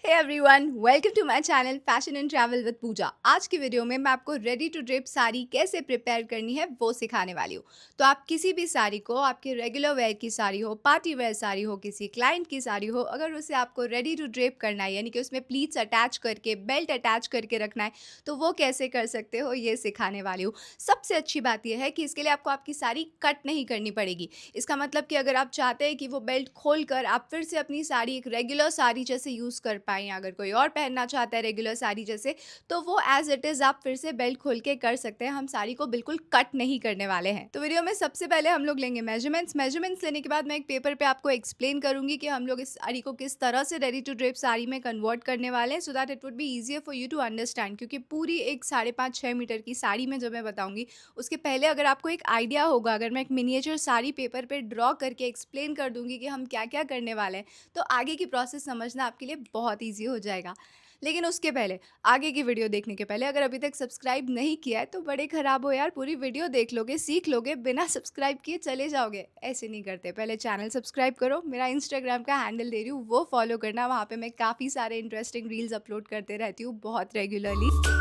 Hey everyone, welcome to my channel fashion and travel with Pooja. आज की video में मैं आपको रेडी टू ड्रेप साड़ी कैसे प्रिपेयर करनी है वो सिखाने वाली हूँ। तो आप किसी भी साड़ी को, आपकी रेगुलर वेयर की साड़ी हो, पार्टी वेयर साड़ी हो, किसी क्लाइंट की साड़ी हो, अगर उसे आपको रेडी टू ड्रेप करना है यानी कि उसमें प्लीट्स अटैच करके, बेल्ट अटैच करके रखना है, तो वो कैसे कर सकते हो ये सिखाने वाली हूँ। सबसे अच्छी बात यह है कि इसके लिए आपको आपकी साड़ी कट नहीं करनी पड़ेगी। इसका मतलब कि अगर आप चाहते हैं कि वो बेल्ट खोल कर आप फिर से अपनी साड़ी एक रेगुलर साड़ी जैसे यूज़ कर पाएँ, अगर कोई और पहनना चाहता है रेगुलर साड़ी जैसे, तो वो एज़ इट इज़ आप फिर से बेल्ट खोल के कर सकते हैं। हम साड़ी को बिल्कुल कट नहीं करने वाले हैं। तो वीडियो में सबसे पहले हम लोग लेंगे मेजरमेंट्स लेने के बाद मैं एक पेपर पे आपको एक्सप्लेन करूँगी कि हम लोग इस साड़ी को किस तरह से रेडी टू ड्रेप साड़ी में कन्वर्ट करने वाले हैं, so that it would be easier for you to understand. क्योंकि पूरी एक 5.5-6 मीटर की साड़ी में जब मैं बताऊँगी, उसके पहले अगर आपको एक आइडिया होगा, अगर मैं एक मिनिएचर साड़ी पेपर पे ड्रॉ करके एक्सप्लेन कर दूँगी कि हम क्या-क्या करने वाले हैं, तो आगे की प्रोसेस समझना आपके लिए बहुत ईज़ी हो जाएगा। लेकिन उसके पहले, आगे की वीडियो देखने के पहले अगर अभी तक सब्सक्राइब नहीं किया है तो बड़े ख़राब हो यार, पूरी वीडियो देख लोगे, सीख लोगे, बिना सब्सक्राइब किए चले जाओगे। ऐसे नहीं करते, पहले चैनल सब्सक्राइब करो, मेरा इंस्टाग्राम का हैंडल दे रही हूँ वो फॉलो करना, वहाँ पे मैं काफ़ी सारे इंटरेस्टिंग रील्स अपलोड करते रहती हूँ बहुत रेगुलरली।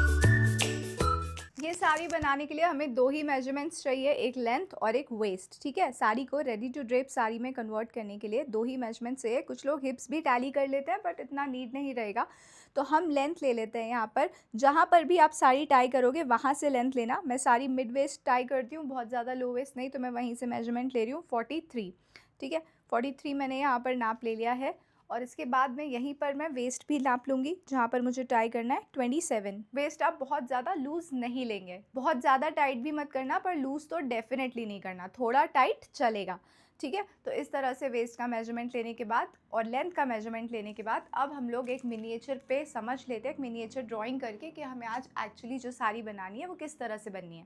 ये साड़ी बनाने के लिए हमें 2 ही मेजरमेंट्स चाहिए, एक लेंथ और एक वेस्ट, ठीक है? साड़ी को रेडी टू ड्रेप साड़ी में कन्वर्ट करने के लिए 2 ही मेजरमेंट्स चाहिए। कुछ लोग हिप्स भी टैली कर लेते हैं बट इतना नीड नहीं रहेगा। तो हम लेंथ ले लेते हैं यहाँ पर, जहाँ पर भी आप साड़ी टाई करोगे वहाँ से लेंथ लेना। मैं साड़ी मिड वेस्ट टाई करती हूँ, बहुत ज़्यादा लो वेस्ट नहीं, तो मैं वहीं से मेजरमेंट ले रही हूँ 43, ठीक है? 43 मैंने यहाँ पर नाप ले लिया है। और इसके बाद में यहीं पर मैं वेस्ट भी नाप लूँगी, जहाँ पर मुझे टाई करना है 27। वेस्ट आप बहुत ज़्यादा लूज़ नहीं लेंगे, बहुत ज़्यादा टाइट भी मत करना, पर लूज़ तो डेफिनेटली नहीं करना, थोड़ा टाइट चलेगा, ठीक है? तो इस तरह से वेस्ट का मेजरमेंट लेने के बाद और लेंथ का मेजरमेंट लेने के बाद अब हम लोग एक मिनिएचर पे समझ लेते हैं, एक मिनिएचर ड्राइंग करके कि हमें आज एक्चुअली जो साड़ी बनानी है वो किस तरह से बननी है।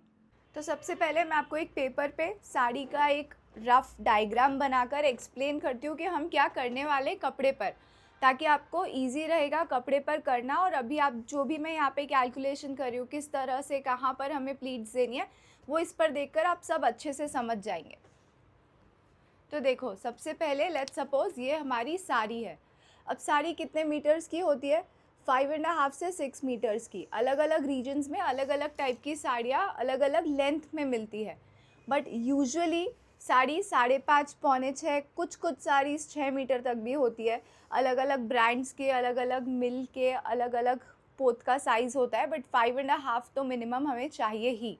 तो सबसे पहले मैं आपको एक पेपर पे साड़ी का एक रफ डायग्राम बनाकर एक्सप्लेन करती हूँ कि हम क्या करने वाले कपड़े पर, ताकि आपको इजी रहेगा कपड़े पर करना। और अभी आप जो भी मैं यहाँ पे कैलकुलेशन कर रही हूँ, किस तरह से कहाँ पर हमें प्लीट्स देनी है, वो इस पर देखकर आप सब अच्छे से समझ जाएंगे। तो देखो, सबसे पहले लेट्स सपोज ये हमारी साड़ी है। अब साड़ी कितने मीटर्स की होती है? 5.5 से 6 मीटर्स की। अलग अलग रीजन्स में अलग अलग टाइप की साड़ियाँ अलग अलग लेंथ में मिलती है, बट यूजुअली साड़ी 5.5 पौने 6, कुछ साड़ीज़ 6 मीटर तक भी होती है। अलग अलग ब्रांड्स के, अलग अलग मिल के अलग अलग पोत का साइज़ होता है, बट 5.5 तो मिनिमम हमें चाहिए ही,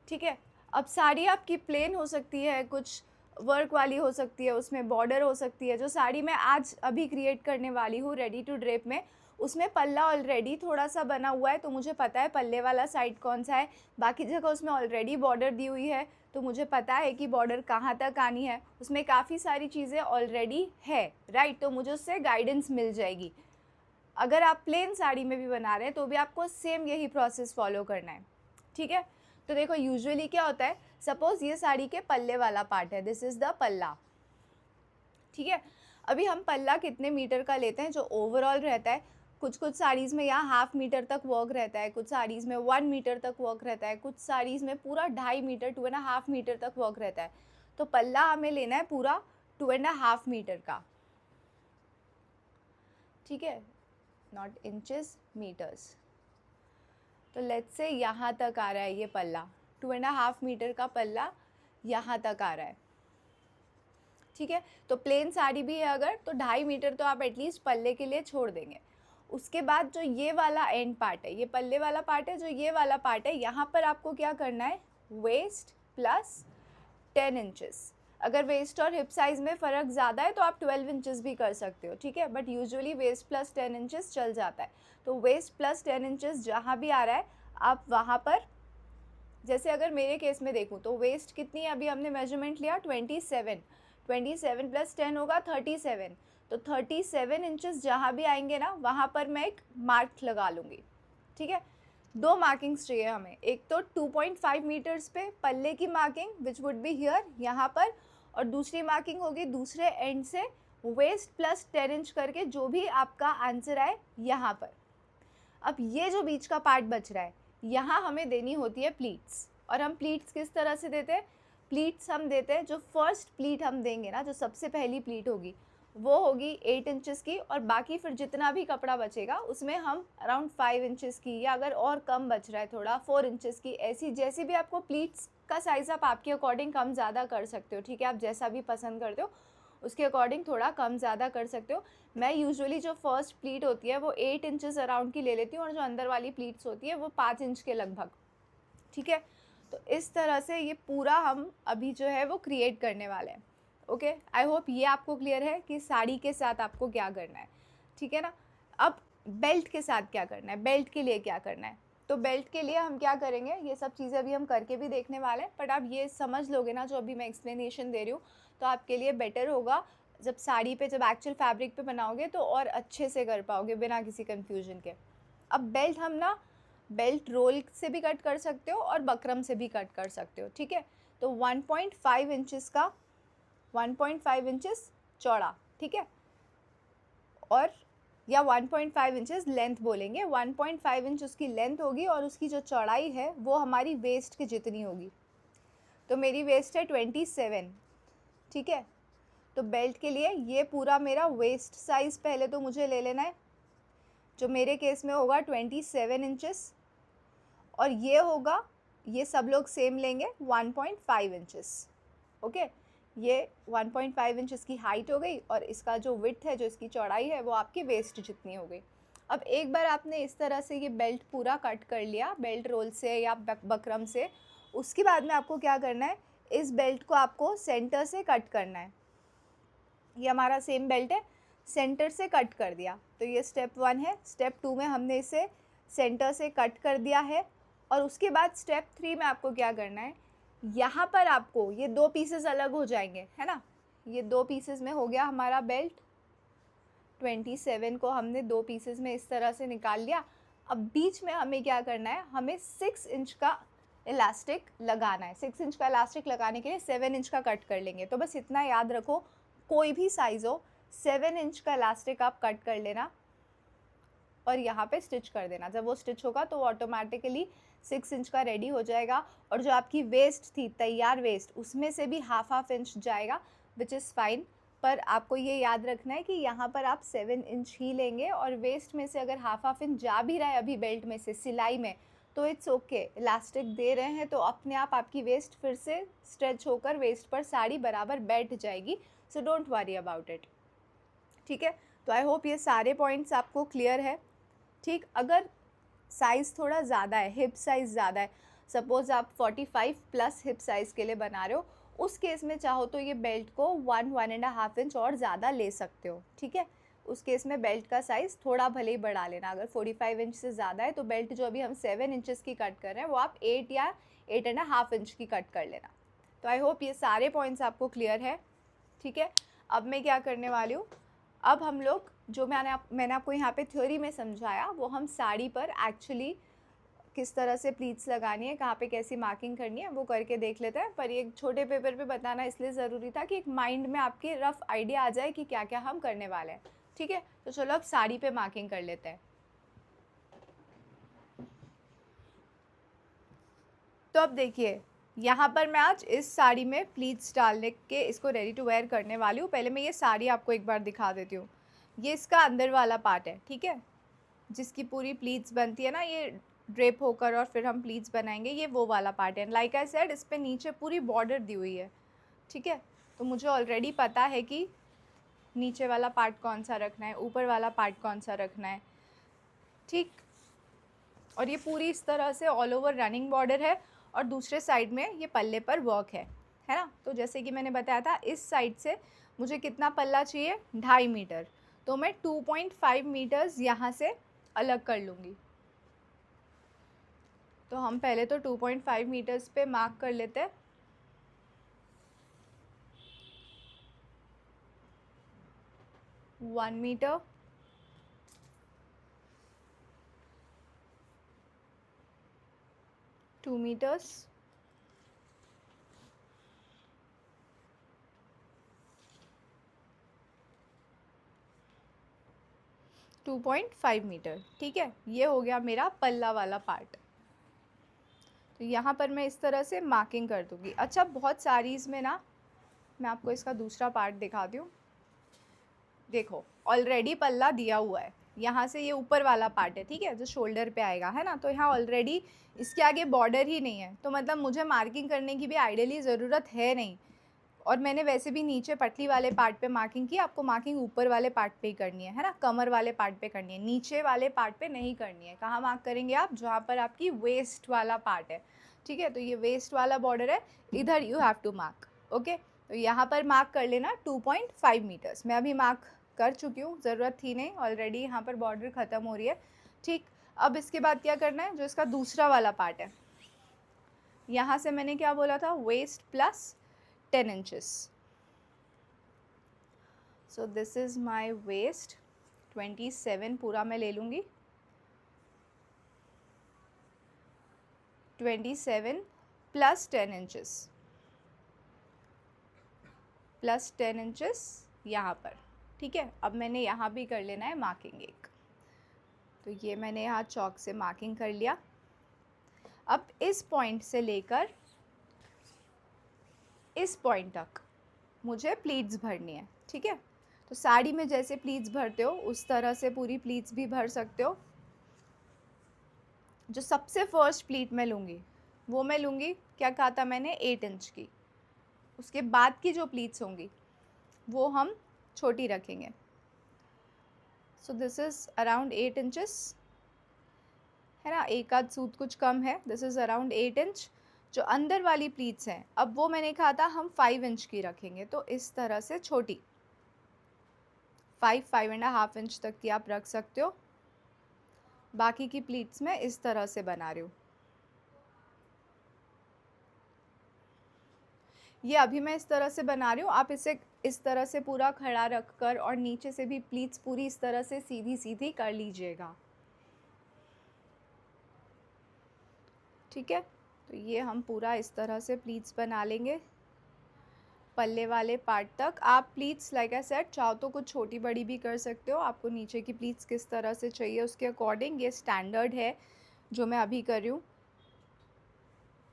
ठीक है? अब साड़ी आपकी प्लेन हो सकती है, कुछ वर्क वाली हो सकती है, उसमें बॉर्डर हो सकती है। जो साड़ी मैं आज अभी क्रिएट करने वाली हूँ रेडी टू ड्रेप में, उसमें पल्ला ऑलरेडी थोड़ा सा बना हुआ है, तो मुझे पता है पल्ले वाला साइड कौन सा है। बाकी जगह उसमें ऑलरेडी बॉर्डर दी हुई है, तो मुझे पता है कि बॉर्डर कहाँ तक आनी है। उसमें काफ़ी सारी चीज़ें ऑलरेडी है, राइट? तो मुझे उससे गाइडेंस मिल जाएगी। अगर आप प्लेन साड़ी में भी बना रहे हैं तो भी आपको सेम यही प्रोसेस फॉलो करना है, ठीक है? तो देखो, यूजुअली क्या होता है, सपोज ये साड़ी के पल्ले वाला पार्ट है, दिस इज़ द पल्ला, ठीक है? अभी हम पल्ला कितने मीटर का लेते हैं जो ओवरऑल रहता है? कुछ साड़ीज़ में यहाँ 1/2 मीटर तक वर्क रहता है, कुछ साड़ीज़ में 1 मीटर तक वर्क रहता है, कुछ साड़ीज़ में पूरा 2.5 मीटर, 2.5 मीटर तक वर्क रहता है। तो पल्ला हमें लेना है पूरा 2.5 मीटर का, ठीक है? Not inches, metres. तो लेट्स से यहाँ तक आ रहा है ये पल्ला, 2.5 मीटर का पल्ला यहाँ तक आ रहा है, ठीक है? तो प्लेन साड़ी भी है अगर, तो 2.5 मीटर तो आप एटलीस्ट पल्ले के लिए छोड़ देंगे। उसके बाद जो ये वाला एंड पार्ट है, ये पल्ले वाला पार्ट है, जो ये वाला पार्ट है, यहाँ पर आपको क्या करना है? Waist plus 10 inches. अगर वेस्ट और हिप साइज़ में फ़र्क ज़्यादा है तो आप 12 इंचेस भी कर सकते हो, ठीक है? But usually waist plus 10 inches चल जाता है। तो वेस्ट प्लस 10 इंचेस जहाँ भी आ रहा है, आप वहाँ पर, जैसे अगर मेरे केस में देखूँ तो वेस्ट कितनी है, अभी हमने मेजरमेंट लिया 27, 27 प्लस 10 होगा 37। तो 37 इंचेस जहाँ भी आएंगे ना, वहाँ पर मैं एक मार्क लगा लूँगी, ठीक है? 2 मार्किंग्स चाहिए हमें, एक तो 2.5 मीटर्स पे पल्ले की marking which would be here, यहाँ पर, और दूसरी मार्किंग होगी दूसरे एंड से वेस्ट प्लस 10 इंच करके, जो भी आपका आंसर आए यहाँ पर। अब ये जो बीच का पार्ट बच रहा है, यहाँ हमें देनी होती है प्लीट्स। और हम प्लीट्स किस तरह से देते हैं? प्लीट्स हम देते हैं, जो फर्स्ट प्लीट हम देंगे ना, जो सबसे पहली प्लीट होगी, वो होगी 8 इंचेस की, और बाकी फिर जितना भी कपड़ा बचेगा उसमें हम अराउंड 5 इंचेस की, या अगर और कम बच रहा है थोड़ा 4 इंचेस की, ऐसी जैसी भी आपको प्लीट्स का साइज़ आप आपके अकॉर्डिंग कम ज़्यादा कर सकते हो, ठीक है। आप जैसा भी पसंद करते हो उसके अकॉर्डिंग थोड़ा कम ज़्यादा कर सकते हो। मैं यूजुअली जो फर्स्ट प्लीट होती है वो 8 इंचेस अराउंड की ले लेती हूँ, और जो अंदर वाली प्लीट्स होती है वो 5 इंच के लगभग, ठीक है। तो इस तरह से ये पूरा हम अभी जो है वो क्रिएट करने वाले हैं। ओके, आई होप ये आपको क्लियर है कि साड़ी के साथ आपको क्या करना है, ठीक है ना। अब बेल्ट के साथ क्या करना है, बेल्ट के लिए क्या करना है। तो बेल्ट के लिए हम क्या करेंगे, ये सब चीज़ें अभी हम करके भी देखने वाले हैं, बट आप ये समझ लोगे ना जो अभी मैं एक्सप्लेनेशन दे रही हूँ, तो आपके लिए बेटर होगा। जब साड़ी पे, जब एक्चुअल फैब्रिक पे बनाओगे तो और अच्छे से कर पाओगे बिना किसी कन्फ्यूजन के। अब बेल्ट हम ना बेल्ट रोल से भी कट कर सकते हो और बकरम से भी कट कर सकते हो, ठीक है। तो 1.5 इंचेस का, 1.5 इंचेस चौड़ा, ठीक है, और या 1.5 इंचेस लेंथ बोलेंगे। 1.5 इंच उसकी लेंथ होगी, और उसकी जो चौड़ाई है वो हमारी वेस्ट के जितनी होगी। तो मेरी वेस्ट है 27, ठीक है। तो बेल्ट के लिए ये पूरा मेरा वेस्ट साइज़ पहले तो मुझे ले लेना है, जो मेरे केस में होगा 27 इंचेस, और ये होगा, ये सब लोग सेम लेंगे 1.5 इंचेस। ओके, ये 1.5 इंच इसकी हाइट हो गई, और इसका जो विड्थ है, जो इसकी चौड़ाई है, वो आपकी वेस्ट जितनी हो गई। अब एक बार आपने इस तरह से ये बेल्ट पूरा कट कर लिया बेल्ट रोल से या बकरम से, उसके बाद में आपको क्या करना है, इस बेल्ट को आपको सेंटर से कट करना है। ये हमारा सेम बेल्ट है, सेंटर से कट कर दिया, तो ये स्टेप 1 है। स्टेप 2 में हमने इसे सेंटर से कट कर दिया है, और उसके बाद स्टेप 3 में आपको क्या करना है, यहाँ पर आपको ये 2 पीसेस अलग हो जाएंगे, है ना। ये 2 पीसेस में हो गया हमारा बेल्ट। 27 को हमने 2 पीसेस में इस तरह से निकाल लिया। अब बीच में हमें क्या करना है, हमें 6 इंच का इलास्टिक लगाना है। 6 इंच का इलास्टिक लगाने के लिए 7 इंच का कट कर लेंगे। तो बस इतना याद रखो, कोई भी साइज़ हो, 7 इंच का इलास्टिक आप कट कर लेना और यहाँ पे स्टिच कर देना। जब वो स्टिच होगा तो ऑटोमेटिकली 6 इंच का रेडी हो जाएगा, और जो आपकी वेस्ट थी, तैयार वेस्ट, उसमें से भी हाफ इंच जाएगा, विच इज़ फाइन। पर आपको ये याद रखना है कि यहाँ पर आप 7 इंच ही लेंगे, और वेस्ट में से अगर हाफ इंच जा भी रहा है अभी बेल्ट में से सिलाई में, तो इट्स ओके। इलास्टिक दे रहे हैं तो अपने आप आपकी वेस्ट फिर से स्ट्रेच होकर वेस्ट पर साड़ी बराबर बैठ जाएगी। So don't worry about it, ठीक है। तो आई होप ये सारे पॉइंट्स आपको क्लियर है, ठीक। अगर साइज़ थोड़ा ज़्यादा है, हिप साइज़ ज़्यादा है, सपोज़ आप 45 प्लस हिप साइज़ के लिए बना रहे हो, उस केस में चाहो तो ये बेल्ट को 1-1.5 इंच और ज़्यादा ले सकते हो, ठीक है। उस केस में बेल्ट का साइज़ थोड़ा भले ही बढ़ा लेना। अगर 45 इंच से ज़्यादा है तो बेल्ट जो अभी हम 7 इंचेस की कट कर रहे हैं वो आप 8 या 8.5 इंच की कट कर लेना। तो आई होप ये सारे पॉइंट्स आपको क्लियर है, ठीक है। अब मैं क्या करने वाली हूँ, अब हम लोग जो मैंने आपको यहाँ पे थ्योरी में समझाया वो हम साड़ी पर एक्चुअली किस तरह से प्लीट्स लगानी है, कहाँ पे कैसी मार्किंग करनी है, वो करके देख लेते हैं। पर ये छोटे पेपर पे बताना इसलिए ज़रूरी था कि एक माइंड में आपके रफ आइडिया आ जाए कि क्या क्या हम करने वाले हैं, ठीक है। तो चलो अब साड़ी पे मार्किंग कर लेते हैं। तो अब देखिए, यहाँ पर मैं आज इस साड़ी में प्लीट्स डालने के इसको रेडी टू वेयर करने वाली हूँ। पहले मैं ये साड़ी आपको एक बार दिखा देती हूँ। ये इसका अंदर वाला पार्ट है, ठीक है, जिसकी पूरी प्लीट्स बनती है ना, ये ड्रेप होकर और फिर हम प्लीट्स बनाएंगे, ये वो वाला पार्ट है। लाइक आई सेड, इस पे नीचे पूरी बॉर्डर दी हुई है, ठीक है। तो मुझे ऑलरेडी पता है कि नीचे वाला पार्ट कौन सा रखना है, ऊपर वाला पार्ट कौन सा रखना है, ठीक। और ये पूरी इस तरह से ऑल ओवर रनिंग बॉर्डर है, और दूसरे साइड में ये पल्ले पर वर्क है ना। तो जैसे कि मैंने बताया था, इस साइड से मुझे कितना पल्ला चाहिए, 2.5 मीटर। तो मैं 2.5 मीटर्स यहाँ से अलग कर लूँगी। तो हम पहले तो 2.5 मीटर्स पे मार्क कर लेते हैं। वन मीटर, 2 meters, 2.5 मीटर, ठीक है। ये हो गया मेरा पल्ला वाला पार्ट। तो यहाँ पर मैं इस तरह से मार्किंग कर दूँगी। अच्छा, बहुत सारी इसमें ना, मैं आपको इसका दूसरा पार्ट दिखाती हूँ। देखो ऑलरेडी पल्ला दिया हुआ है, यहाँ से ये ऊपर वाला पार्ट है, ठीक है, जो शोल्डर पे आएगा, है ना। तो यहाँ ऑलरेडी इसके आगे बॉर्डर ही नहीं है, तो मतलब मुझे मार्किंग करने की भी आइडियली ज़रूरत है नहीं। और मैंने वैसे भी नीचे पटली वाले पार्ट पे मार्किंग की, आपको मार्किंग ऊपर वाले पार्ट पे ही करनी है ना, कमर वाले पार्ट पे करनी है, नीचे वाले पार्ट पे नहीं करनी है। कहाँ मार्क करेंगे आप? जहाँ पर आपकी वेस्ट वाला पार्ट है, ठीक है। तो ये वेस्ट वाला बॉर्डर है, इधर you have to mark. Okay, तो यहाँ पर मार्क कर लेना 2.5 मीटर्स। मैं अभी मार्क कर चुकी हूँ, ज़रूरत थी नहीं, ऑलरेडी यहाँ पर बॉर्डर ख़त्म हो रही है, ठीक। अब इसके बाद क्या करना है, जो इसका दूसरा वाला पार्ट है, यहाँ से मैंने क्या बोला था, waist plus 10 inches. So this is my waist, 27 पूरा मैं ले लूँगी, 27 प्लस 10 इंचेस, प्लस 10 इंचेस यहाँ पर, ठीक है। अब मैंने यहाँ भी कर लेना है मार्किंग एक, तो ये मैंने यहाँ चॉक से मार्किंग कर लिया। अब इस पॉइंट से लेकर इस पॉइंट तक मुझे प्लीट्स भरनी है, ठीक है। तो साड़ी में जैसे प्लीट्स भरते हो उस तरह से पूरी प्लीट्स भी भर सकते हो। जो सबसे फर्स्ट प्लीट मैं लूँगी वो मैं लूँगी, क्या कहा था मैंने, 8 इंच की। उसके बाद की जो प्लीट्स होंगी वो हम छोटी रखेंगे। सो दिस इज़ अराउंड 8 इंचेस, है ना, एक आध सूत कुछ कम है। This is around 8 inch. जो अंदर वाली प्लीट्स हैं, अब वो मैंने कहा था हम 5 इंच की रखेंगे, तो इस तरह से छोटी 5.5 इंच तक की आप रख सकते हो। बाकी की प्लीट्स मैं इस तरह से बना रही हूँ। ये अभी मैं इस तरह से बना रही हूँ, आप इसे इस तरह से पूरा खड़ा रख कर और नीचे से भी प्लीट्स पूरी इस तरह से सीधी सीधी कर लीजिएगा, ठीक है। तो ये हम पूरा इस तरह से प्लीट्स बना लेंगे पल्ले वाले पार्ट तक। आप प्लीट्स लाइक आई सेड चाहो तो कुछ छोटी बड़ी भी कर सकते हो, आपको नीचे की प्लीट्स किस तरह से चाहिए उसके अकॉर्डिंग। ये स्टैंडर्ड है जो मैं अभी कर रही हूँ,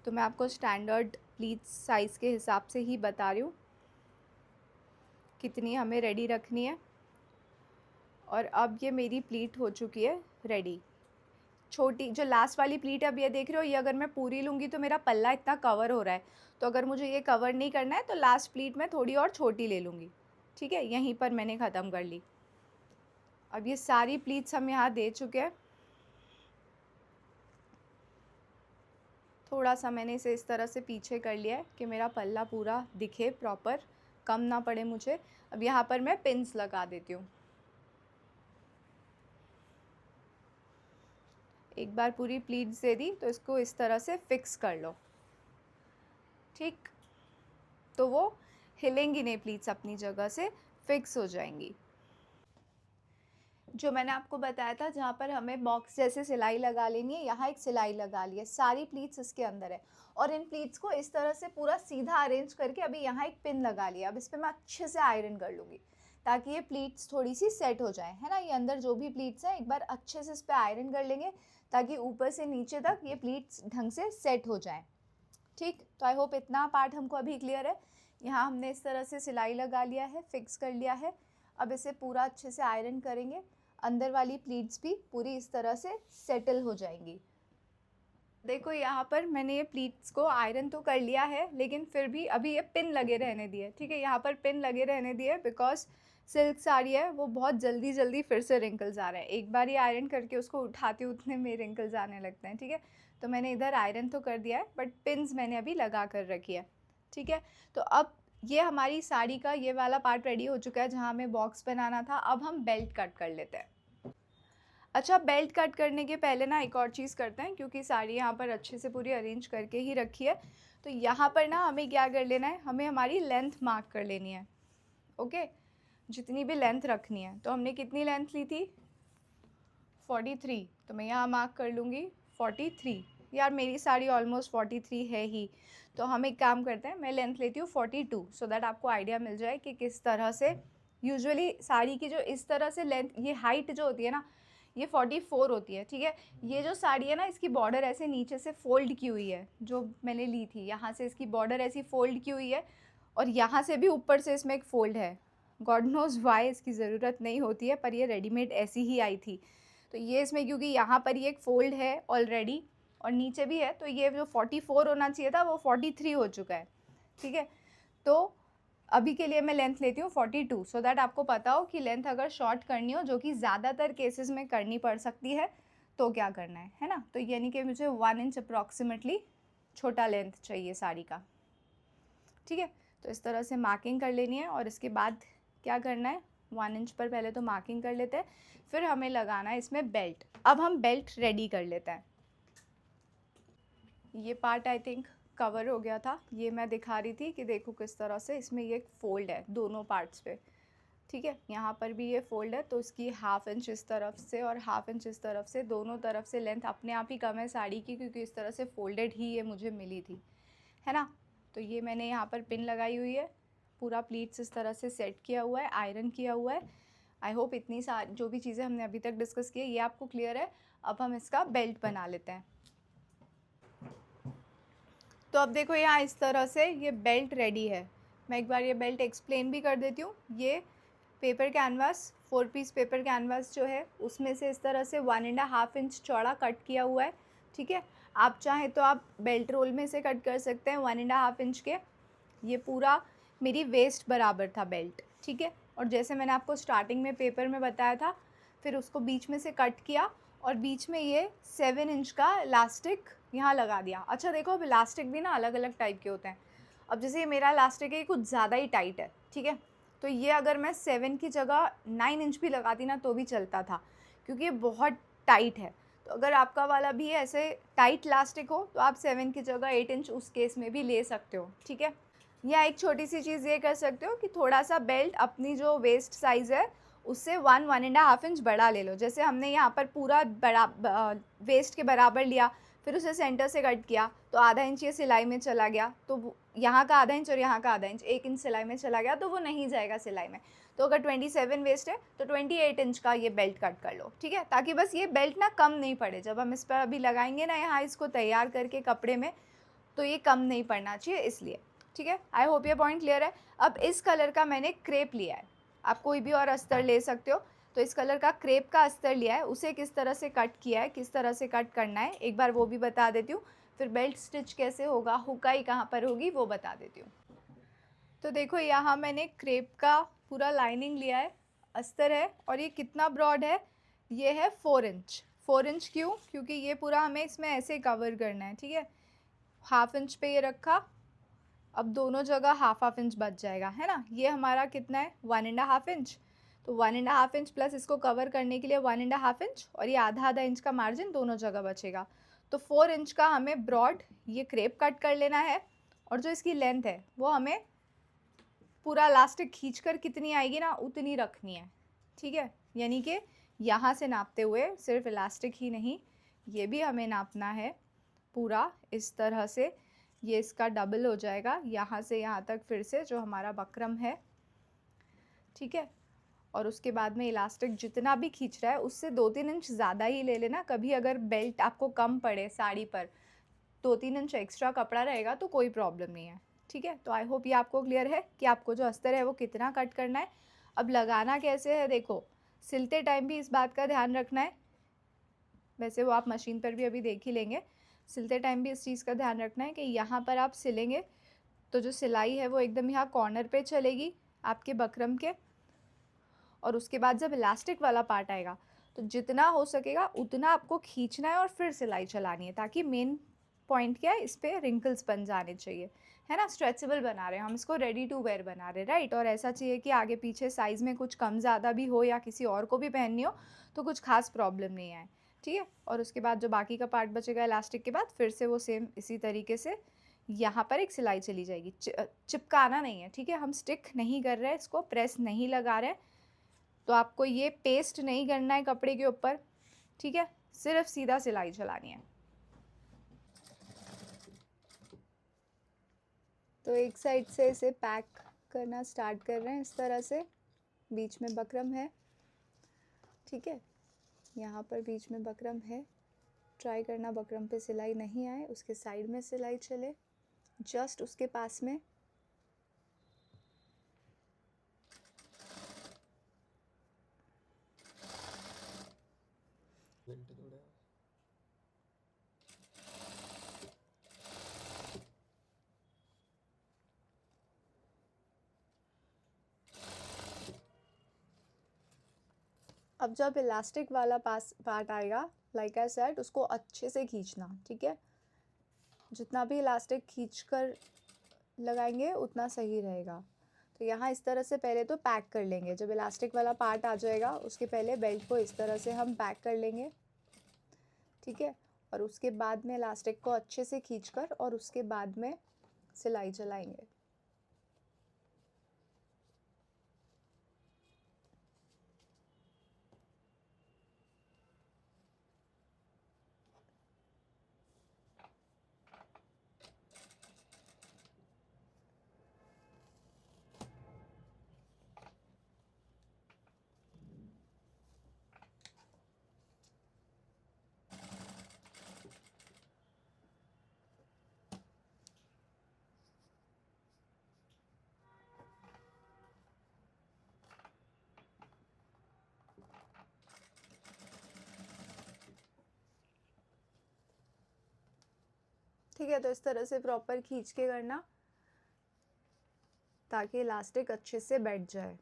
तो मैं आपको स्टैंडर्ड प्लीट्स साइज़ के हिसाब से ही बता रही हूँ कितनी हमें रेडी रखनी है। और अब ये मेरी प्लीट हो चुकी है रेडी। छोटी जो लास्ट वाली प्लीट है, अब ये देख रहे हो, ये अगर मैं पूरी लूँगी तो मेरा पल्ला इतना कवर हो रहा है, तो अगर मुझे ये कवर नहीं करना है तो लास्ट प्लीट में थोड़ी और छोटी ले लूँगी, ठीक है। यहीं पर मैंने ख़त्म कर ली। अब ये सारी प्लीट्स हम यहाँ दे चुके हैं। थोड़ा सा मैंने इसे इस तरह से पीछे कर लिया है कि मेरा पल्ला पूरा दिखे प्रॉपर, कम ना पड़े मुझे। अब यहाँ पर मैं पिन्स लगा देती हूँ। एक बार पूरी प्लीट्स दे दी तो इसको इस तरह से फिक्स कर लो, ठीक। तो वो हिलेंगी नहीं, प्लीट्स अपनी जगह से फिक्स हो जाएंगी। जो मैंने आपको बताया था जहाँ पर हमें बॉक्स जैसे सिलाई लगा लेनी है, यहाँ एक सिलाई लगा ली है, सारी प्लीट्स इसके अंदर है। और इन प्लीट्स को इस तरह से पूरा सीधा अरेंज करके अभी यहाँ एक पिन लगा लिया। अब इस पर मैं अच्छे से आयरन कर लूँगी ताकि ये प्लीट्स थोड़ी सी सेट हो जाए, है ना। ये अंदर जो भी प्लीट्स हैं एक बार अच्छे से इस पर आयरन कर लेंगे ताकि ऊपर से नीचे तक ये प्लीट्स ढंग से सेट हो जाएँ, ठीक। तो आई होप इतना पार्ट हमको अभी क्लियर है। यहाँ हमने इस तरह से सिलाई लगा लिया है, फिक्स कर लिया है। अब इसे पूरा अच्छे से आयरन करेंगे, अंदर वाली प्लीट्स भी पूरी इस तरह से सेटल हो जाएंगी। देखो यहाँ पर मैंने ये प्लीट्स को आयरन तो कर लिया है, लेकिन फिर भी अभी ये पिन लगे रहने दिए, ठीक है। यहाँ पर पिन लगे रहने दिए बिकॉज सिल्क साड़ी है, वो बहुत जल्दी जल्दी फिर से रिंकल्स आ रहे हैं। एक बार ये आयरन करके उसको उठाती हूँ उतने में रिंकल्स आने लगते हैं, ठीक है। तो मैंने इधर आयरन तो कर दिया है, बट पिन्स मैंने अभी लगा कर रखी है, ठीक है। तो अब ये हमारी साड़ी का ये वाला पार्ट रेडी हो चुका है जहाँ हमें बॉक्स बनाना था। अब हम बेल्ट कट कर लेते हैं। अच्छा, बेल्ट कट करने के पहले ना एक और चीज़ करते हैं, क्योंकि साड़ी यहाँ पर अच्छे से पूरी अरेंज करके ही रखी है। तो यहाँ पर ना हमें क्या कर लेना है, हमें हमारी लेंथ मार्क कर लेनी है, ओके। जितनी भी लेंथ रखनी है, तो हमने कितनी लेंथ ली थी, 43, तो मैं यहाँ मार्क कर लूँगी 43। यार मेरी साड़ी ऑलमोस्ट 43 है ही, तो हम एक काम करते हैं, मैं लेंथ लेती हूँ 42, सो दैट आपको आइडिया मिल जाए कि किस तरह से यूजुअली साड़ी की जो इस तरह से लेंथ, ये हाइट जो होती है ना, ये 44 होती है, ठीक है। ये जो साड़ी है ना, इसकी बॉर्डर ऐसे नीचे से फोल्ड की हुई है, जो मैंने ली थी यहाँ से इसकी बॉर्डर ऐसी फोल्ड की हुई है, और यहाँ से भी ऊपर से इसमें एक फोल्ड है, गॉड नोज़ वाई इसकी ज़रूरत नहीं होती है, पर ये रेडीमेड ऐसी ही आई थी। तो ये इसमें क्योंकि यहाँ पर ये एक फ़ोल्ड है ऑलरेडी और नीचे भी है, तो ये जो 44 होना चाहिए था वो 43 हो चुका है, ठीक है। तो अभी के लिए मैं लेंथ लेती हूँ 42, सो दैट आपको पता हो कि लेंथ अगर शॉर्ट करनी हो, जो कि ज़्यादातर केसेस में करनी पड़ सकती है, तो क्या करना है ना। तो यानी कि मुझे 1 इंच अप्रॉक्सीमेटली छोटा लेंथ चाहिए साड़ी का, ठीक है। तो इस तरह से मार्किंग कर लेनी है और इसके बाद क्या करना है, 1 इंच पर पहले तो मार्किंग कर लेते हैं, फिर हमें लगाना है इसमें बेल्ट। अब हम बेल्ट रेडी कर लेते हैं। ये पार्ट आई थिंक कवर हो गया था, ये मैं दिखा रही थी कि देखो किस तरह से इसमें ये एक फ़ोल्ड है दोनों पार्ट्स पे, ठीक है। यहाँ पर भी ये फ़ोल्ड है, तो इसकी 1/2 इंच इस तरफ से और 1/2 इंच इस तरफ से, दोनों तरफ से लेंथ अपने आप ही कम है साड़ी की, क्योंकि इस तरह से फ़ोल्डेड ही ये मुझे मिली थी, है ना। तो ये मैंने यहाँ पर पिन लगाई हुई है, पूरा प्लीट्स इस तरह से सेट किया हुआ है, आयरन किया हुआ है। आई होप इतनी सारी जो भी चीज़ें हमने अभी तक डिस्कस की है ये आपको क्लियर है। अब हम इसका बेल्ट बना लेते हैं। तो अब देखो यहाँ इस तरह से ये बेल्ट रेडी है। मैं एक बार ये बेल्ट एक्सप्लेन भी कर देती हूँ। ये paper canvas 4 piece paper canvas जो है उसमें से इस तरह से 1.5 इंच चौड़ा कट किया हुआ है, ठीक है। आप चाहें तो आप बेल्ट रोल में से कट कर सकते हैं 1.5 इंच के। ये पूरा मेरी वेस्ट बराबर था बेल्ट, ठीक है। और जैसे मैंने आपको स्टार्टिंग में पेपर में बताया था, फिर उसको बीच में से कट किया और बीच में ये 7 इंच का इलास्टिक यहाँ लगा दिया। अच्छा देखो, अब इलास्टिक भी ना अलग अलग टाइप के होते हैं। अब जैसे ये मेरा इलास्टिक है, ये कुछ ज़्यादा ही टाइट है, ठीक है। तो ये अगर मैं 7 की जगह 9 इंच भी लगाती ना तो भी चलता था, क्योंकि ये बहुत टाइट है। तो अगर आपका वाला भी ऐसे टाइट इलास्टिक हो तो आप 7 की जगह 8 इंच उस केस में भी ले सकते हो, ठीक है। या एक छोटी सी चीज़ ये कर सकते हो कि थोड़ा सा बेल्ट अपनी जो वेस्ट साइज़ है उससे 1.5 इंच बड़ा ले लो। जैसे हमने यहाँ पर पूरा बड़ा वेस्ट के बराबर लिया, फिर उसे सेंटर से कट किया, तो आधा इंच ये सिलाई में चला गया, तो यहाँ का आधा इंच और यहाँ का आधा इंच 1 इंच सिलाई में चला गया, तो वो नहीं जाएगा सिलाई में। तो अगर 27 वेस्ट है तो 28 इंच का ये बेल्ट कट कर लो, ठीक है। ताकि बस ये बेल्ट ना कम नहीं पड़े, जब हम इस पर अभी लगाएंगे ना यहाँ इसको तैयार करके कपड़े में, तो ये कम नहीं पड़ना चाहिए, इसलिए, ठीक है। आई होप ये पॉइंट क्लियर है। अब इस कलर का मैंने क्रेप लिया है, आप कोई भी और अस्तर ले सकते हो। तो इस कलर का क्रेप का अस्तर लिया है, उसे किस तरह से कट किया है, किस तरह से कट करना है, एक बार वो भी बता देती हूँ। फिर बेल्ट स्टिच कैसे होगा, हुकाई कहाँ पर होगी, वो बता देती हूँ। तो देखो यहाँ मैंने क्रेप का पूरा लाइनिंग लिया है, अस्तर है, और ये कितना ब्रॉड है, ये है 4 इंच। 4 इंच क्यों, क्योंकि ये पूरा हमें इसमें ऐसे कवर करना है, ठीक है। 1/2 इंच पे ये रखा, अब दोनों जगह 1/2 इंच बच जाएगा, है ना। ये हमारा कितना है, 1.5 इंच। तो 1.5 इंच प्लस इसको कवर करने के लिए 1.5 इंच, और ये आधा आधा इंच का मार्जिन दोनों जगह बचेगा। तो 4 इंच का हमें ब्रॉड ये क्रेप कट कर लेना है, और जो इसकी लेंथ है वो हमें पूरा इलास्टिक खींचकर कितनी आएगी ना उतनी रखनी है, ठीक है। यानी कि यहाँ से नापते हुए सिर्फ इलास्टिक ही नहीं, ये भी हमें नापना है पूरा इस तरह से। ये इसका डबल हो जाएगा यहाँ से यहाँ तक, फिर से जो हमारा बकरम है, ठीक है। और उसके बाद में इलास्टिक जितना भी खींच रहा है उससे 2-3 इंच ज़्यादा ही ले लेना। कभी अगर बेल्ट आपको कम पड़े साड़ी पर, 2-3 इंच एक्स्ट्रा कपड़ा रहेगा तो कोई प्रॉब्लम नहीं है, ठीक है। तो आई होप ये आपको क्लियर है कि आपको जो अस्तर है वो कितना कट करना है। अब लगाना कैसे है, देखो सिलते टाइम भी इस बात का ध्यान रखना है, वैसे वो आप मशीन पर भी अभी देख ही लेंगे। सिलते टाइम भी इस चीज़ का ध्यान रखना है कि यहाँ पर आप सिलेंगे तो जो सिलाई है वो एकदम यहाँ कॉर्नर पे चलेगी आपके बकरम के, और उसके बाद जब इलास्टिक वाला पार्ट आएगा तो जितना हो सकेगा उतना आपको खींचना है और फिर सिलाई चलानी है, ताकि मेन पॉइंट क्या है, इस पर रिंकल्स बन जाने चाहिए, है ना। स्ट्रेचेबल बना रहे हैं हम इसको, रेडी टू वेयर बना रहे हैं, राइट। और ऐसा चाहिए कि आगे पीछे साइज़ में कुछ कम ज़्यादा भी हो या किसी और को भी पहननी हो तो कुछ खास प्रॉब्लम नहीं आए, ठीक है। और उसके बाद जो बाकी का पार्ट बचेगा इलास्टिक के बाद, फिर से वो सेम इसी तरीके से यहाँ पर एक सिलाई चली जाएगी। चिपकाना नहीं है, ठीक है। हम स्टिक नहीं कर रहे हैं इसको, प्रेस नहीं लगा रहे हैं, तो आपको ये पेस्ट नहीं करना है कपड़े के ऊपर, ठीक है। सिर्फ सीधा सिलाई चलानी है। तो एक साइड से इसे पैक करना स्टार्ट कर रहे हैं इस तरह से, बीच में बकरम है, ठीक है। यहाँ पर बीच में बकरम है, ट्राई करना बकरम पे सिलाई नहीं आए, उसके साइड में सिलाई चले, जस्ट उसके पास में। मिनट थोड़ा। अब जब इलास्टिक वाला पार्ट आएगा, लाइक आई सेड, उसको अच्छे से खींचना, ठीक है। जितना भी इलास्टिक खींच कर लगाएंगे उतना सही रहेगा। तो यहाँ इस तरह से पहले तो पैक कर लेंगे। जब इलास्टिक वाला पार्ट आ जाएगा उसके पहले बेल्ट को इस तरह से हम पैक कर लेंगे, ठीक है। और उसके बाद में इलास्टिक को अच्छे से खींचकर और उसके बाद में सिलाई चलाएंगे। ठीक है, तो इस तरह से प्रॉपर खींच के करना ताकि इलास्टिक अच्छे से बैठ जाए।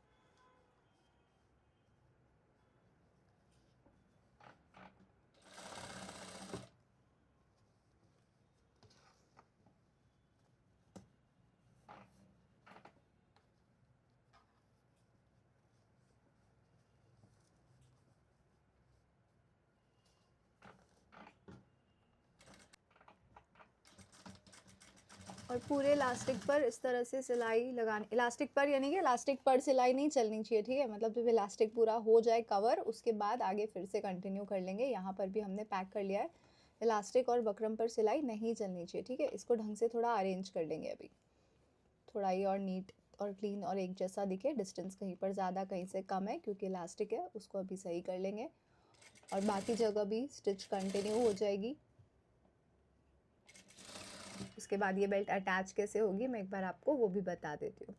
और पूरे इलास्टिक पर इस तरह से सिलाई लगानी, इलास्टिक पर यानी कि इलास्टिक पर सिलाई नहीं चलनी चाहिए, ठीक है। मतलब जब इलास्टिक पूरा हो जाए कवर, उसके बाद आगे फिर से कंटिन्यू कर लेंगे। यहाँ पर भी हमने पैक कर लिया है। इलास्टिक और बकरम पर सिलाई नहीं चलनी चाहिए, ठीक है। इसको ढंग से थोड़ा अरेंज कर लेंगे अभी, थोड़ा ये और नीट और क्लीन और एक जैसा दिखे। डिस्टेंस कहीं पर ज़्यादा कहीं से कम है क्योंकि इलास्टिक है, उसको अभी सही कर लेंगे। और बाकी जगह भी स्टिच कंटिन्यू हो जाएगी। उसके बाद ये बेल्ट अटैच कैसे होगी मैं एक बार आपको वो भी बता देती हूँ।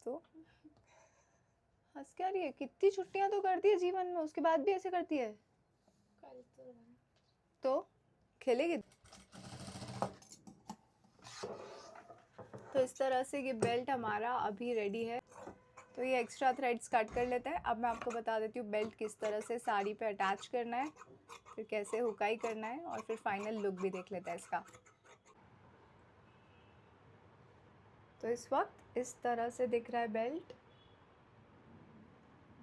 तो हंस क्या रही है? कितनी छुट्टियां तो करती है जीवन में, उसके बाद भी ऐसे करती है। तो खेलेगी। तो इस तरह से ये बेल्ट हमारा अभी रेडी है। तो ये एक्स्ट्रा थ्रेड्स कट कर लेते हैं। अब मैं आपको बता देती हूँ बेल्ट किस तरह से साड़ी पे अटैच करना है, फिर कैसे हुकाई करना है, और फिर फाइनल लुक भी देख लेते हैं इसका। तो इस वक्त इस तरह से दिख रहा है बेल्ट।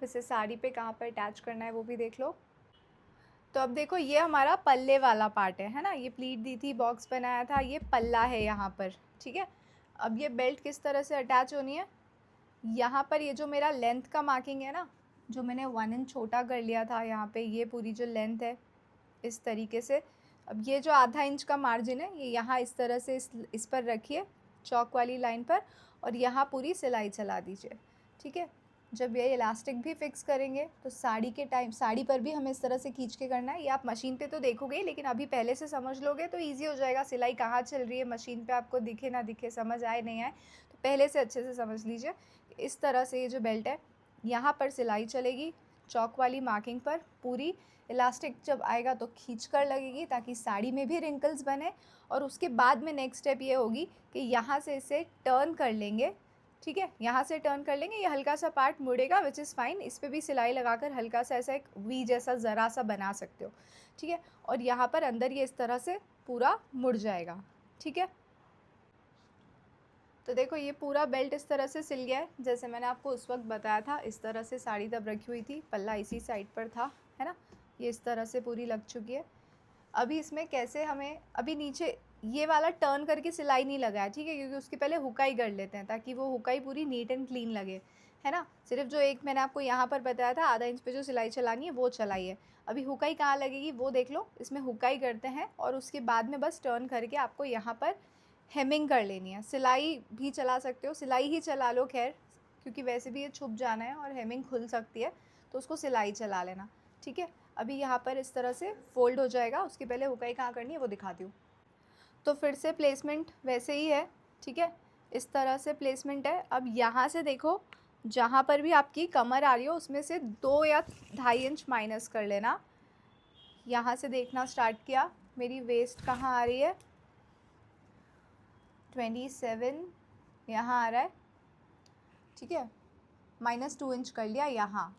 वैसे साड़ी पे कहाँ पर अटैच करना है वो भी देख लो। तो अब देखो ये हमारा पल्ले वाला पार्ट है ना। ये प्लीट दी थी, बॉक्स बनाया था, ये पल्ला है यहाँ पर, ठीक है। अब ये बेल्ट किस तरह से अटैच होनी है, यहाँ पर ये जो मेरा लेंथ का मार्किंग है ना, जो मैंने 1 इंच छोटा कर लिया था, यहाँ पे ये पूरी जो लेंथ है इस तरीके से। अब ये जो आधा इंच का मार्जिन है ये यहाँ इस तरह से इस पर रखिए, चौक वाली लाइन पर, और यहाँ पूरी सिलाई चला दीजिए, ठीक है। जब ये इलास्टिक भी फिक्स करेंगे तो साड़ी के टाइम, साड़ी पर भी हमें इस तरह से खींच के करना है। ये आप मशीन पे तो देखोगे, लेकिन अभी पहले से समझ लोगे तो ईजी हो जाएगा। सिलाई कहाँ चल रही है मशीन पे, आपको दिखे ना दिखे, समझ आए नहीं आए, तो पहले से अच्छे से समझ लीजिए। इस तरह से ये जो बेल्ट है यहाँ पर सिलाई चलेगी चौक वाली मार्किंग पर पूरी। इलास्टिक जब आएगा तो खींच कर लगेगी ताकि साड़ी में भी रिंकल्स बने। और उसके बाद में नेक्स्ट स्टेप ये होगी कि यहाँ से इसे टर्न कर लेंगे, ठीक है। यहाँ से टर्न कर लेंगे, ये हल्का सा पार्ट मुड़ेगा, विच इज़ फाइन। इस पर भी सिलाई लगाकर हल्का सा ऐसा एक वी जैसा ज़रा सा बना सकते हो, ठीक है। और यहाँ पर अंदर ये इस तरह से पूरा मुड़ जाएगा, ठीक है। तो देखो ये पूरा बेल्ट इस तरह से सिल गया है, जैसे मैंने आपको उस वक्त बताया था। इस तरह से साड़ी तब रखी हुई थी, पल्ला इसी साइड पर था, है ना। ये इस तरह से पूरी लग चुकी है। अभी इसमें कैसे हमें, अभी नीचे ये वाला टर्न करके सिलाई नहीं लगाया, ठीक है, क्योंकि उसके पहले हुकाई कर लेते हैं ताकि वो हुकाई पूरी नीट एंड क्लीन लगे, है ना। सिर्फ जो एक मैंने आपको यहाँ पर बताया था आधा इंच पे जो सिलाई चलानी है वो चलाई है। अभी हुकाई कहाँ लगेगी वो देख लो। इसमें हुकाई करते हैं और उसके बाद में बस टर्न करके आपको यहाँ पर हेमिंग कर लेनी है। सिलाई भी चला सकते हो, सिलाई ही चला लो खैर, क्योंकि वैसे भी ये छुप जाना है और हेमिंग खुल सकती है, तो उसको सिलाई चला लेना, ठीक है। अभी यहाँ पर इस तरह से फोल्ड हो जाएगा। उसके पहले हुकाई कहाँ करनी है वो दिखाती हूँ। तो फिर से प्लेसमेंट वैसे ही है, ठीक है। इस तरह से प्लेसमेंट है। अब यहाँ से देखो जहाँ पर भी आपकी कमर आ रही हो उसमें से 2 या 2.5 इंच माइनस कर लेना। यहाँ से देखना स्टार्ट किया, मेरी वेस्ट कहाँ आ रही है, 27 यहाँ आ रहा है, ठीक है, -2 इंच कर लिया यहाँ।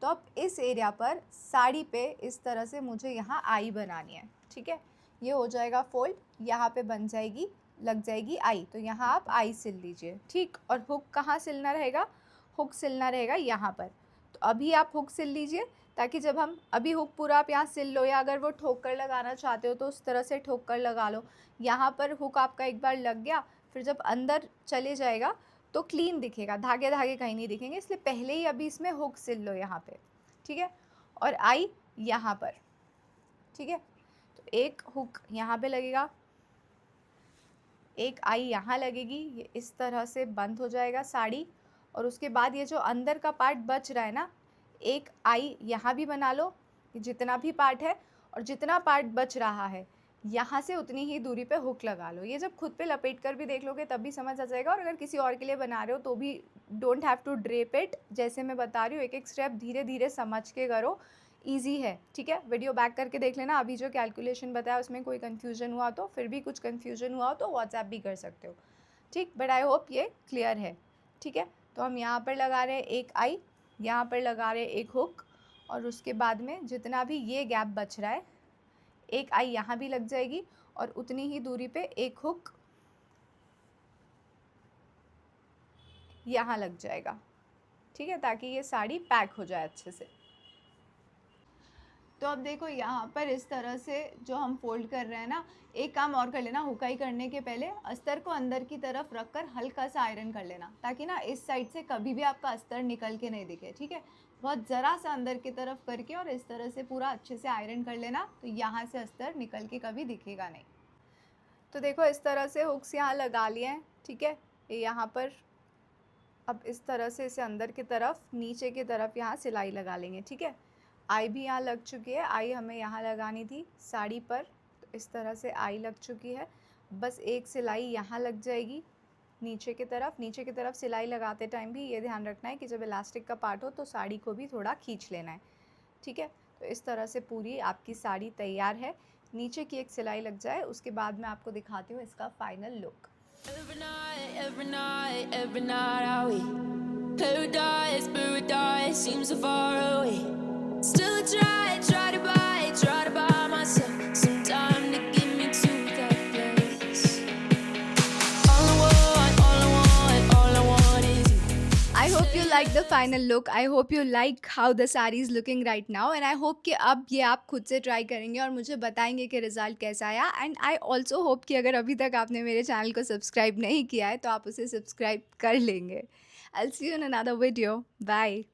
तो अब इस एरिया पर साड़ी पे इस तरह से मुझे यहाँ आई बनानी है, ठीक है। ये हो जाएगा फोल्ड, यहाँ पे बन जाएगी, लग जाएगी आई, तो यहाँ आप आई सिल लीजिए, ठीक। और हुक कहाँ सिलना रहेगा, हुक सिलना रहेगा यहाँ पर। तो अभी आप हुक सिल लीजिए, ताकि जब हम अभी हुक पूरा आप यहाँ सिल लो, या अगर वो ठोक कर लगाना चाहते हो तो उस तरह से ठोक कर लगा लो। यहाँ पर हुक आपका एक बार लग गया, फिर जब अंदर चले जाएगा तो क्लीन दिखेगा, धागे धागे कहीं नहीं दिखेंगे, इसलिए पहले ही अभी इसमें हुक सिल लो यहाँ पे, ठीक है। और आई यहाँ पर, ठीक है। तो एक हुक यहाँ पे लगेगा, एक आई यहाँ लगेगी, ये इस तरह से बंद हो जाएगा साड़ी। और उसके बाद ये जो अंदर का पार्ट बच रहा है ना, एक आई यहाँ भी बना लो, जितना भी पार्ट है, और जितना पार्ट बच रहा है यहाँ से उतनी ही दूरी पे हुक लगा लो। ये जब खुद पे लपेट कर भी देख लोगे तब भी समझ आ जाएगा, और अगर किसी और के लिए बना रहे हो तो भी don't have to drape it, जैसे मैं बता रही हूँ, एक एक स्टेप धीरे धीरे समझ के करो, ईजी है, ठीक है। वीडियो बैक करके देख लेना, अभी जो कैलकुलेशन बताया उसमें कोई कन्फ्यूजन हुआ तो, फिर भी कुछ कन्फ्यूजन हुआ हो तो व्हाट्सएप भी कर सकते हो, ठीक। बट आई होप ये क्लियर है, ठीक है। तो हम यहाँ पर लगा रहे हैं एक आई, यहाँ पर लगा रहे हैं एक हुक, और उसके बाद में जितना भी ये गैप बच रहा है, एक आई यहाँ भी लग जाएगी, और उतनी ही दूरी पे एक हुक यहाँ लग जाएगा, ठीक है, ताकि ये साड़ी पैक हो जाए अच्छे से। तो अब देखो यहाँ पर इस तरह से जो हम फोल्ड कर रहे हैं ना, एक काम और कर लेना, हुकाई करने के पहले अस्तर को अंदर की तरफ रखकर हल्का सा आयरन कर लेना, ताकि ना इस साइड से कभी भी आपका अस्तर निकल के नहीं दिखे, ठीक है। बहुत ज़रा सा अंदर की तरफ करके और इस तरह से पूरा अच्छे से आयरन कर लेना, तो यहाँ से अस्तर निकल के कभी दिखेगा नहीं। तो देखो इस तरह से हुक्स यहाँ लगा लिए हैं, ठीक है, यहाँ पर। अब इस तरह से इसे अंदर की तरफ, नीचे की तरफ यहाँ सिलाई लगा लेंगे, ठीक है। आई भी यहाँ लग चुकी है, आई हमें यहाँ लगानी थी साड़ी पर, तो इस तरह से आई लग चुकी है। बस एक सिलाई यहाँ लग जाएगी नीचे की तरफ। नीचे की तरफ सिलाई लगाते टाइम भी ये ध्यान रखना है कि जब इलास्टिक का पार्ट हो तो साड़ी को भी थोड़ा खींच लेना है, ठीक है। तो इस तरह से पूरी आपकी साड़ी तैयार है। नीचे की एक सिलाई लग जाए, उसके बाद मैं आपको दिखाती हूँ इसका final look. Every night are we paradise seems so far away. Still try to buy myself some time to get me to that place. All I want is you. I hope you like the final look. I hope you like how the saree is looking right now, and I hope कि अब ये आप खुद से try करेंगे और मुझे बताएंगे कि रिज़ल्ट कैसा आया। एंड आई ऑल्सो होप कि अगर अभी तक आपने मेरे चैनल को सब्सक्राइब नहीं किया है तो आप उसे सब्सक्राइब कर लेंगे। I'll see you in another video. Bye.